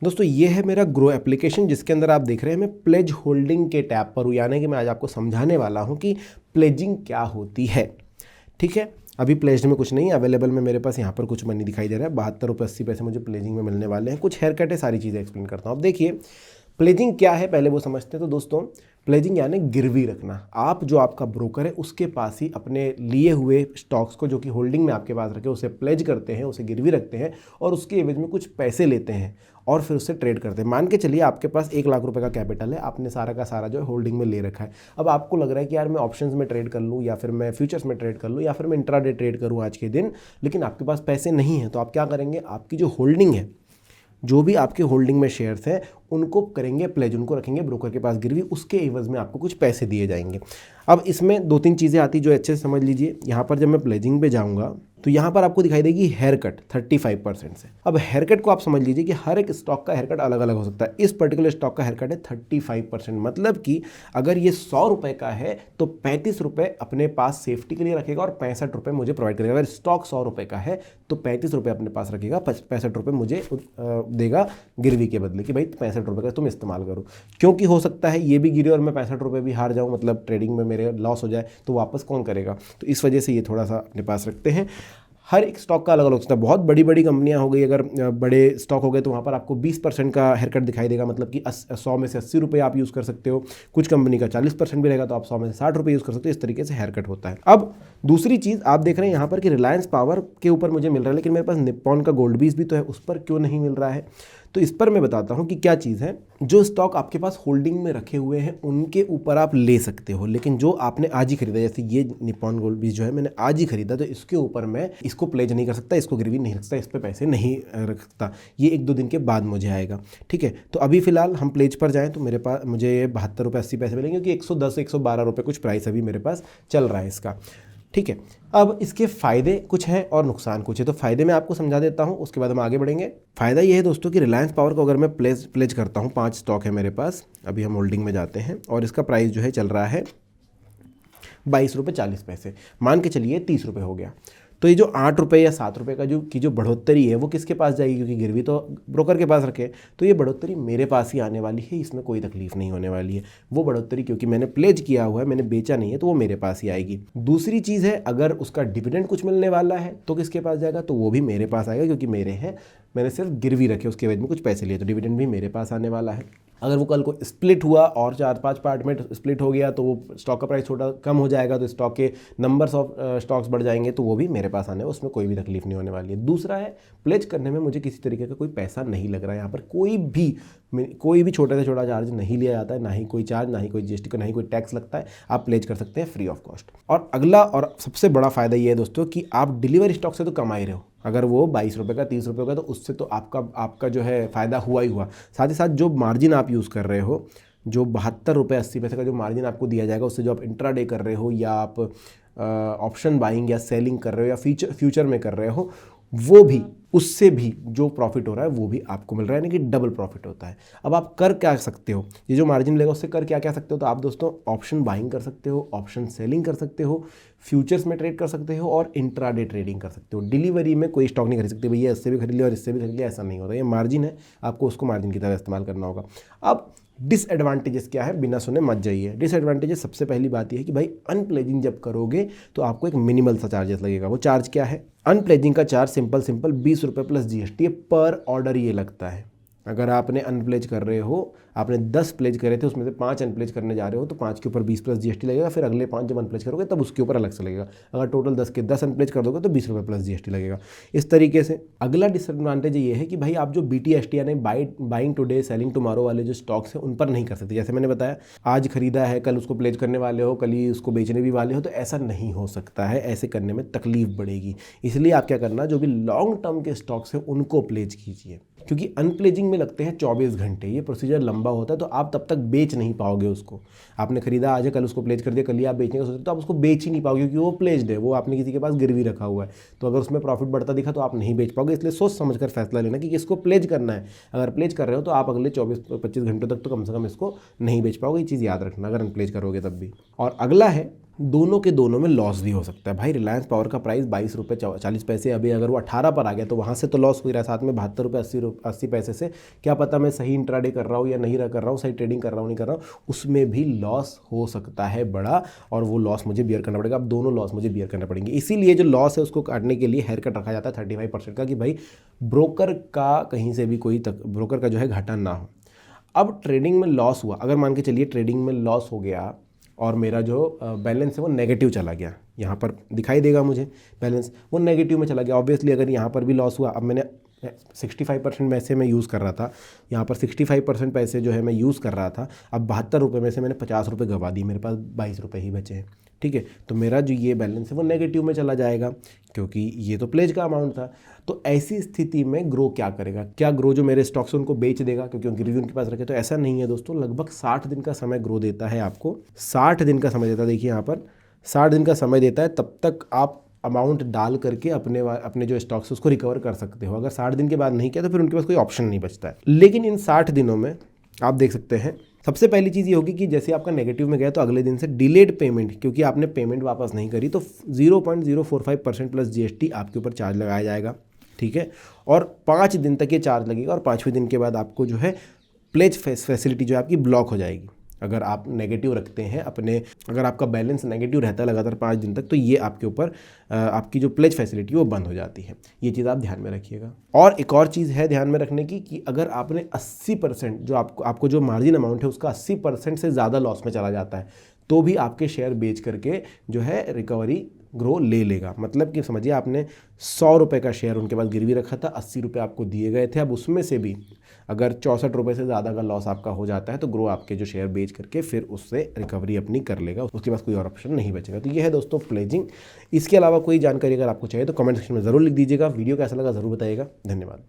दोस्तों ये है मेरा ग्रो एप्लीकेशन जिसके अंदर आप देख रहे हैं मैं प्लेज होल्डिंग के टैब पर हूँ, यानी कि मैं आज आपको समझाने वाला हूँ कि प्लेजिंग क्या होती है। ठीक है, अभी प्लेज्ड में कुछ नहीं अवेलेबल में मेरे पास यहाँ पर कुछ मनी दिखाई दे रहा है। 72 रुपये 80 पैसे मुझे प्लेजिंग में मिलने वाले हैं। कुछ हेयर कट है, सारी चीज़ें एक्सप्लेन करता हूँ। अब देखिए प्लेजिंग क्या है पहले वो समझते हैं। तो दोस्तों प्लेजिंग यानी गिरवी रखना। आप जो आपका ब्रोकर है उसके पास ही अपने लिए हुए स्टॉक्स को जो कि होल्डिंग में आपके पास रखे उसे प्लेज करते हैं, उसे गिरवी रखते हैं और उसके एवज में कुछ पैसे लेते हैं और फिर उससे ट्रेड करते हैं। मान के चलिए आपके पास 1 लाख रुपए का कैपिटल है, आपने सारा का सारा जो है होल्डिंग में ले रखा है। अब आपको लग रहा है कि यार मैं ऑप्शंस में ट्रेड कर लूँ या फिर मैं फ्यूचर्स में ट्रेड कर लूँ या फिर मैं इंट्राडे ट्रेड करूँ आज के दिन, लेकिन आपके पास पैसे नहीं हैं। तो आप क्या करेंगे, आपकी जो होल्डिंग है, जो भी आपके होल्डिंग में शेयर्स हैं उनको करेंगे प्लेज, उनको रखेंगे ब्रोकर के पास गिरवी, उसके एवज में आपको कुछ पैसे दिए जाएंगे। अब इसमें 2-3 चीज़ें आती जो अच्छे से समझ लीजिए। यहाँ पर जब मैं प्लेजिंग पे जाऊँगा तो यहाँ पर आपको दिखाई देगी हेयर कट 35% से। अब हेयर कट को आप समझ लीजिए कि हर एक स्टॉक का हेयर कट अलग अलग हो सकता है। इस पर्टिकुलर स्टॉक का हेयर कट है 35%, मतलब कि अगर ये 100 रुपये का है तो 35 रुपये अपने पास सेफ्टी के लिए रखेगा और 65 रुपये मुझे प्रोवाइड करेगा। अगर स्टॉक 100 रुपये का है तो 35 रुपये अपने पास रखेगा, 65 रुपये मुझे देगा गिरवी के बदले कि भाई 65 रुपये का तुम इस्तेमाल करो। क्योंकि हो सकता है ये भी गिरे और मैं 65 रुपये भी हार जाऊँ, मतलब ट्रेडिंग में मेरे लॉस हो जाए, तो वापस कौन करेगा। तो इस वजह से ये थोड़ा सा अपने पास रखते हैं। हर एक स्टॉक का अलग अलग होता है। बहुत बड़ी बड़ी कंपनियां हो गई, अगर बड़े स्टॉक हो गए तो वहाँ पर आपको 20% का हेयर कट दिखाई देगा, मतलब कि 100 में से 80 रुपये आप यूज़ कर सकते हो। कुछ कंपनी का 40% भी रहेगा तो आप 100 में से 60 रुपये यूज़ कर सकते हो। इस तरीके से हेयर कट होता है। अब दूसरी चीज़ आप देख रहे हैं यहाँ पर कि रिलायंस पावर के ऊपर मुझे मिल रहा है, लेकिन मेरे पास निप्पॉन का गोल्ड बीज भी तो है, उस पर क्यों नहीं मिल रहा है। तो इस पर मैं बताता हूँ कि क्या चीज़ है। जो स्टॉक आपके पास होल्डिंग में रखे हुए हैं उनके ऊपर आप ले सकते हो, लेकिन जो आपने आज ही खरीदा, जैसे ये निप्पॉन गोल्ड बीज जो है मैंने आज ही खरीदा, तो इसके ऊपर मैं इसको प्लेज नहीं कर सकता, इसको गिरवी नहीं रख सकता, इस पर पैसे नहीं रख सकता। ये 1-2 दिन के बाद मुझे आएगा। ठीक है, तो अभी फिलहाल हम प्लेज पर जाएँ तो मेरे पास मुझे 72 रुपये 80 पैसे मिलेंगे, क्योंकि 110-112 रुपये कुछ प्राइस अभी मेरे पास चल रहा है इसका। ठीक है, अब इसके फ़ायदे कुछ हैं और नुकसान कुछ है। तो फ़ायदे मैं आपको समझा देता हूं, उसके बाद हम आगे बढ़ेंगे। फ़ायदा ये है दोस्तों कि रिलायंस पावर को अगर मैं प्लेज करता हूं, 5 स्टॉक है मेरे पास, अभी हम होल्डिंग में जाते हैं और इसका प्राइस जो है चल रहा है 22 रुपये 40 पैसे। मान के चलिए 30 रुपये हो गया। तो ये जो 8 रुपये या 7 रुपये का जो बढ़ोतरी है वो किसके पास जाएगी, क्योंकि गिरवी तो ब्रोकर के पास रखे। तो ये बढ़ोतरी मेरे पास ही आने वाली है, इसमें कोई तकलीफ नहीं होने वाली है। वो बढ़ोतरी क्योंकि मैंने प्लेज किया हुआ है, मैंने बेचा नहीं है, तो वो मेरे पास ही आएगी। दूसरी चीज़ है, अगर उसका डिविडेंड कुछ मिलने वाला है तो किसके पास जाएगा, तो वो भी मेरे पास आएगा, क्योंकि मेरे हैं, मैंने सिर्फ गिरवी रखे, उसके एवज में कुछ पैसे लिए, तो डिविडेंड भी मेरे पास आने वाला है। अगर वो कल को स्प्लिट हुआ और 4-5 पार्ट में स्प्लिट हो गया तो वो स्टॉक का प्राइस छोटा कम हो जाएगा, तो स्टॉक के नंबर्स ऑफ स्टॉक्स बढ़ जाएंगे, तो वो भी मेरे पास आने, उसमें कोई भी तकलीफ नहीं होने वाली है। दूसरा है, प्लेज करने में मुझे किसी तरीके का कोई पैसा नहीं लग रहा है। यहाँ पर कोई भी छोटे से छोटा चार्ज नहीं लिया जाता है, ना ही कोई चार्ज, ना ही कोई जीएसटी का, ना ही कोई टैक्स लगता है। आप प्लेज कर सकते हैं फ्री ऑफ कॉस्ट। और अगला और सबसे बड़ा फायदा ये है दोस्तों कि आप डिलीवरी स्टॉक से तो कमा ही रहे हो। अगर वो 22 रुपये का 30 रुपये का, तो उससे तो आपका जो है फ़ायदा हुआ ही हुआ। साथ ही साथ जो मार्जिन आप यूज़ कर रहे हो, जो 72 रुपये 80 पैसे का जो मार्जिन आपको दिया जाएगा, उससे जो आप इंट्राडे कर रहे हो या आप ऑप्शन बाइंग या सेलिंग कर रहे हो या फ्यूचर में कर रहे हो, वो भी, उससे भी जो प्रॉफिट हो रहा है वो भी आपको मिल रहा है, यानी कि डबल प्रॉफिट होता है। अब आप कर क्या सकते हो, ये जो मार्जिन लेगा उससे कर क्या सकते हो, तो आप दोस्तों ऑप्शन बाइंग कर सकते हो, ऑप्शन सेलिंग कर सकते हो, फ्यूचर्स में ट्रेड कर सकते हो और इंट्राडे ट्रेडिंग कर सकते हो। डिलीवरी में कोई स्टॉक नहीं खरीद सकते, भैया इससे भी खरीद लिया और इससे भी खरीद लिया, ऐसा नहीं होता। ये मार्जिन है, आपको उसको मार्जिन की तरह इस्तेमाल करना होगा। अब डिसएडवांटेजेस क्या है, बिना सुने मत जाइए। डिसएडवांटेजेस, सबसे पहली बात यह है कि भाई अनप्लेजिंग जब करोगे तो आपको एक मिनिमल सा चार्जेस लगेगा। वो चार्ज क्या है, अनप्लेजिंग का चार्ज सिंपल 20 रुपये प्लस जीएसटी पर ऑर्डर ये लगता है। अगर आपने अनप्लेज कर रहे हो, आपने 10 प्लेज करे थे, उसमें से 5 अनप्लेज करने जा रहे हो, तो 5 के ऊपर 20 प्लस जीएसटी लगेगा। फिर अगले 5 जब अनप्लेज करोगे तब उसके ऊपर अलग से लगेगा। अगर टोटल 10 के 10 अनप्लेज कर दोगे तो 20 रुपये प्लस जीएसटी लगेगा। इस तरीके से अगला डिसएडवांटेज ये है कि भाई आप जो BTST यानी बाइंग टुडे सेलिंग टुमारो वाले जो स्टॉक्स हैं उन पर नहीं कर सकते। जैसे मैंने बताया, आज खरीदा है, कल उसको प्लेज करने वाले हो, कल ही उसको बेचने भी वाले हो, तो ऐसा नहीं हो सकता है। ऐसे करने में तकलीफ बढ़ेगी। इसलिए आप क्या करना, जो भी लॉन्ग टर्म के स्टॉक्स हैं उनको प्लेज कीजिए, क्योंकि अनप्लेजिंग में लगते हैं 24 घंटे। ये प्रोसीजर लंबा होता है, तो आप तब तक बेच नहीं पाओगे उसको। आपने खरीदा आज है, कल उसको प्लेज कर दिया, कल ही आप बेचने का सोचते तो आप उसको बेच ही नहीं पाओगे, क्योंकि वो प्लेज्ड है, वो आपने किसी के पास गिरवी रखा हुआ है। तो अगर उसमें प्रॉफिट बढ़ता दिखा तो आप नहीं बेच पाओगे। इसलिए सोच समझ कर फैसला लेना कि किसको प्लेज करना है। अगर प्लेज कर रहे हो तो आप अगले 24-25 घंटों तक तो कम से कम इसको नहीं बेच पाओगे। ये चीज़ याद रखना, अगर अनप्लेज करोगे तब भी। और अगला है, दोनों के दोनों में लॉस भी हो सकता है भाई। रिलायंस पावर का प्राइस 22 रुपये 40 पैसे, अभी अगर वो 18 पर आ गया तो वहाँ से तो लॉस हो ही रहा है, साथ में 72 रुपये 80 पैसे से क्या पता मैं सही इंट्राडे कर रहा हूँ या नहीं कर रहा हूँ, सही ट्रेडिंग कर रहा हूँ नहीं कर रहा हूँ, उसमें भी लॉस हो सकता है बड़ा, और वो लॉस मुझे बियर करना पड़ेगा। अब दोनों लॉस मुझे बियर करना पड़ेंगे, इसीलिए जो लॉस है उसको काटने के लिए हेयर कट रखा जाता है 35% का, कि भाई ब्रोकर का कहीं से भी कोई ब्रोकर का जो है घाटा ना हो। अब ट्रेडिंग में लॉस हुआ, अगर मान के चलिए ट्रेडिंग में लॉस हो गया और मेरा जो बैलेंस है वो नेगेटिव चला गया, यहाँ पर दिखाई देगा मुझे बैलेंस वो नेगेटिव में चला गया। ऑब्वियसली अगर यहाँ पर भी लॉस हुआ, अब मैंने 65% में से मैं यूज़ कर रहा था, यहाँ पर 65% पैसे जो है मैं यूज़ कर रहा था, अब 72 रुपये में से मैंने 50 रुपये गवा दी, मेरे पास 22 रुपये ही बचे हैं, ठीक है। तो मेरा जो ये बैलेंस है वो नेगेटिव में चला जाएगा, क्योंकि ये तो प्लेज का अमाउंट था। तो ऐसी स्थिति में ग्रो क्या करेगा, क्या ग्रो जो मेरे स्टॉक्स उनको बेच देगा क्योंकि गिरवी उनके पास रखे? तो ऐसा नहीं है दोस्तों, लगभग 60 दिन का समय ग्रो देता है आपको, 60 दिन का समय देता है। देखिए यहाँ पर 60 दिन का समय देता है, तब तक आप अमाउंट डाल करके अपने जो स्टॉक्स उसको रिकवर कर सकते हो। अगर 60 दिन के बाद नहीं किया तो फिर उनके पास कोई ऑप्शन नहीं बचता है। लेकिन इन 60 दिनों में आप देख सकते हैं, सबसे पहली चीज़ ये होगी कि जैसे आपका नेगेटिव में गया तो अगले दिन से डिलेड पेमेंट, क्योंकि आपने पेमेंट वापस नहीं करी तो 0.045% प्लस GST आपके ऊपर चार्ज लगाया जाएगा, ठीक है। और 5 दिन तक ये चार्ज लगेगा, और 5वें दिन के बाद आपको जो है प्लेज फैसिलिटी जो है आपकी ब्लॉक हो जाएगी। अगर आप नेगेटिव रखते हैं अपने, अगर आपका बैलेंस नेगेटिव रहता है लगातार 5 दिन तक, तो ये आपके ऊपर आपकी जो प्लेज फैसिलिटी वो बंद हो जाती है। ये चीज़ आप ध्यान में रखिएगा। और एक और चीज़ है ध्यान में रखने की, कि अगर आपने 80% जो आपको जो मार्जिन अमाउंट है उसका 80% से ज़्यादा लॉस में चला जाता है, तो भी आपके शेयर बेच करके जो है रिकवरी ग्रो ले लेगा। मतलब कि समझिए आपने 100 रुपये का शेयर उनके पास गिरवी रखा था, 80 रुपये आपको दिए गए थे, अब उसमें से भी अगर 64 रुपये से ज़्यादा का लॉस आपका हो जाता है तो ग्रो आपके जो शेयर बेच करके फिर उससे रिकवरी अपनी कर लेगा, उसके पास कोई और ऑप्शन नहीं बचेगा। तो ये है दोस्तों प्लेजिंग। इसके अलावा कोई जानकारी अगर आपको चाहिए तो कमेंट सेक्शन में ज़रूर लिख दीजिएगा। वीडियो कैसा लगा ज़रूर बताइएगा। धन्यवाद।